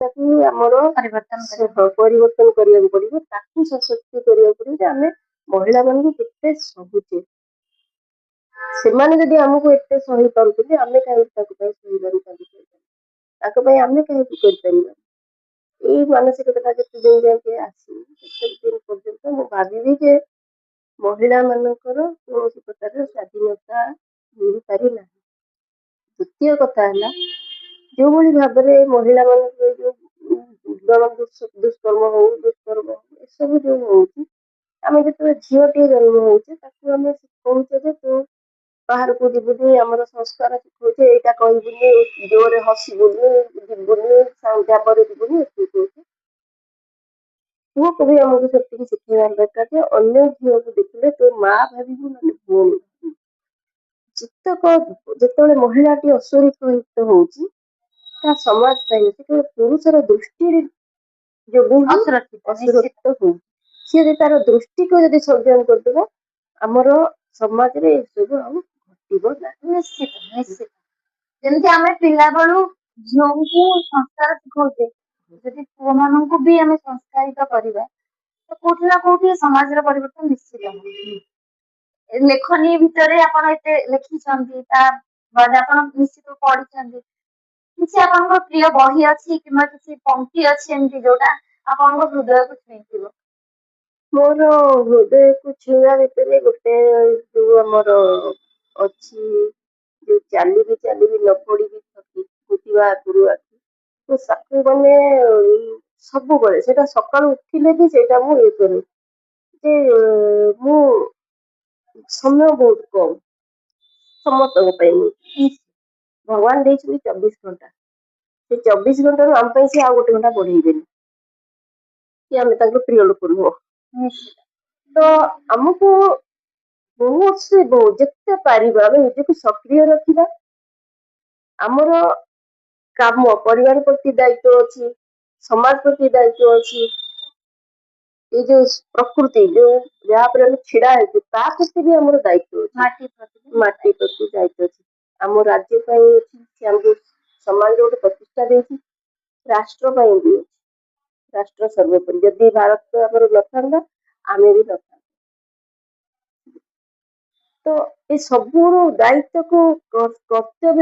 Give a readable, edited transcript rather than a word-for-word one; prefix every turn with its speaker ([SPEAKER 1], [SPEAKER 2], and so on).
[SPEAKER 1] ଆମର ପରିବର୍ତ୍ତନ କରିବାକୁ ପଡିବ, ତାକୁ ସଶକ୍ତି କରିବାକୁ ପଡିବ ଯେ ଆମେ ମହିଳା ମାନଙ୍କୁ କେତେ ସହୁଛେ। ସେମାନେ ଯଦି ଆମକୁ ଏତେ ସହି ପାରୁଛନ୍ତି ଆମେ କାହିଁକି ତାଙ୍କ ପାଇଁ ସହିପାରିବା, ତାଙ୍କ ପାଇଁ ଆମେ କାହିଁକି କରିପାରିବା। ଏଇ ମାନସିକତା ଯେତେଦିନ ଯାକେ ଆସିନି ସେତେଦିନ ପର୍ଯ୍ୟନ୍ତ ମୁଁ ଭାବିବି ଯେ ମହିଳା ମାନଙ୍କର କୌଣସି ପ୍ରକାରର ସ୍ୱାଧୀନତା ମିଳିପାରି ନାହିଁ। ଦ୍ୱିତୀୟ କଥା ହେଲା, ଯୋଉଭଳି ଭାବରେ ମହିଳା ମାନଙ୍କ ଯୋଉ ଦୁଷ୍କର୍ମ ହଉ ଏସବୁ ଯୋଉ ହଉଛି, ଆମେ ଯେତେବେଳେ ଝିଅଟିଏ ଜନ୍ମ ହଉଛେ ତାକୁ ଆମେ କହୁଛେ ଯେ ତୁ ବାହାରକୁ ଯିବୁନି, ଆମର ସଂସ୍କାର ଶିଖଉଛେ ଏଇଟା କହିବୁନି, ଜୋରରେ ହସିବୁନି, ଯିବୁନି, ସନ୍ଧ୍ୟା ପରେ ଯିବୁନି, ଏତିକି କହୁଛେ। ପୁଅକୁ ବି ଆମକୁ ସେତିକି ଶିଖେଇବା ଦରକାର ଯେ ଅନ୍ୟ ଝିଅକୁ ଦେଖିଲେ ତୁ ମା ଭାବିବୁ ନହେଲେ ଭଉଣୀ ଭାବିବୁ। ଯେତେବେଳେ ମହିଳାଟି ଅସୁରକ୍ଷିତ ହଉଛି ତା ସମାଜ ପାଇଁ ସେତେବେଳେ ପୁରୁଷର ଦୃଷ୍ଟି ଯୋଗୁଁ ଅସୁରକ୍ଷିତ ହଉଛି। ସିଏ ଯଦି ତାର ଦୃଷ୍ଟିକୁ ଯଦି ସଂଯମ କରିଦେବ ଆମର ସମାଜରେ ଏସବୁ ଆଉ ଘଟିବ ନାହିଁ।
[SPEAKER 2] ନିଶ୍ଚିତ ଯେମିତି ଆମେ ପିଲାବେଳୁ ଝିଅଙ୍କୁ ସଂସ୍କାର ଶିଖଉଛେ, ଯଦି ପୁଅ ମାନଙ୍କୁ ବି ଆମେ ସଂସ୍କାରିତ କରିବା ତ କୋଉଠି ନା କୋଉଠି ସମାଜର ପରିବର୍ତ୍ତନ ନିଶ୍ଚିତ ହବ। ଲେଖନୀ ଭିତରେ ଆପଣ ଏତେ ଲେଖିଛନ୍ତି, ତା ବାଦ ଆପଣ ନିଶ୍ଚିତ ପଢିଛନ୍ତି, କିଛି ଆପଣଙ୍କ ପ୍ରିୟ ବହି ଅଛି କିମ୍ବା କିଛି ପଂକ୍ତି ଅଛି ଏମିତି ଯୋଉଟା ଆପଣଙ୍କ ହୃଦୟକୁ ଛୁଇଁଥିବ?
[SPEAKER 1] ମୋର ହୃଦୟକୁ ଛୁଇଁବା ଭିତରେ ଗୋଟେ ଯୋଉ ଆମର ଅଛି, ଯୋଉ ଚାଲିବି ଚାଲିବି ନ ପଡିବି ଫୁଟିବା ଆଗରୁ ଆଖି, ତ ତାକୁ ମାନେ ସବୁବେଳେ ସେଇଟା ସକାଳୁ ଉଠିଲେ ବି ସେଇଟା ମୁଁ ଇଏ କରେ ଯେ ମୁଁ ସମୟ ବହୁତ କମ୍ ସମସ୍ତଙ୍କ ପାଇଁ। ଭଗବାନ ଦେଇଛନ୍ତି 24 ଘଣ୍ଟା, ସେ 24 ଘଣ୍ଟାରୁ ଆମ ପାଇଁ ସେ ଆଉ 1 ଘଣ୍ଟା ବଢେଇବେନି କି ଆମେ ତାଙ୍କ ପ୍ରିୟ ଲୋକ ନୁହଁ। ତ ଆମକୁ ବହୁତ ଯେତେ ପାରିବା ଆମେ ନିଜକୁ ସକ୍ରିୟ ରଖିବା। ଆମର କାମ ପରିବାର ପ୍ରତି ଦାୟିତ୍ୱ ଅଛି, ସମାଜ ପ୍ରତି ଦାୟିତ୍ୱ ଅଛି, ଏଇ ଯୋଉ ପ୍ରକୃତି ଯୋଉ ଯାହା ଉପରେ ଆମେ ଛିଡା ହେଇଛୁ ତା ପ୍ରତି ବି ଆମର ଦାୟିତ୍ୱ ଅଛି, ମାଟି ପ୍ରତି ଦାୟିତ୍ୱ ଅଛି, ଆମ ରାଜ୍ୟ ପାଇଁ ଅଛି, ସେ ଆମକୁ ସମାଜରେ ଗୋଟେ ପ୍ରତିଷ୍ଠା ଦେଇଛି, ରାଷ୍ଟ୍ର ପାଇଁ ବି ଅଛି। ରାଷ୍ଟ୍ର ସର୍ବୋପରି, ଯଦି ଭାରତ ଆମର ନଥାନ୍ତା ଆମେ ବି ନଥାନ୍ତା। ତ ଏ ସବୁର ଦାୟିତ୍ୱକୁ କର୍ତ୍ତବ୍ୟ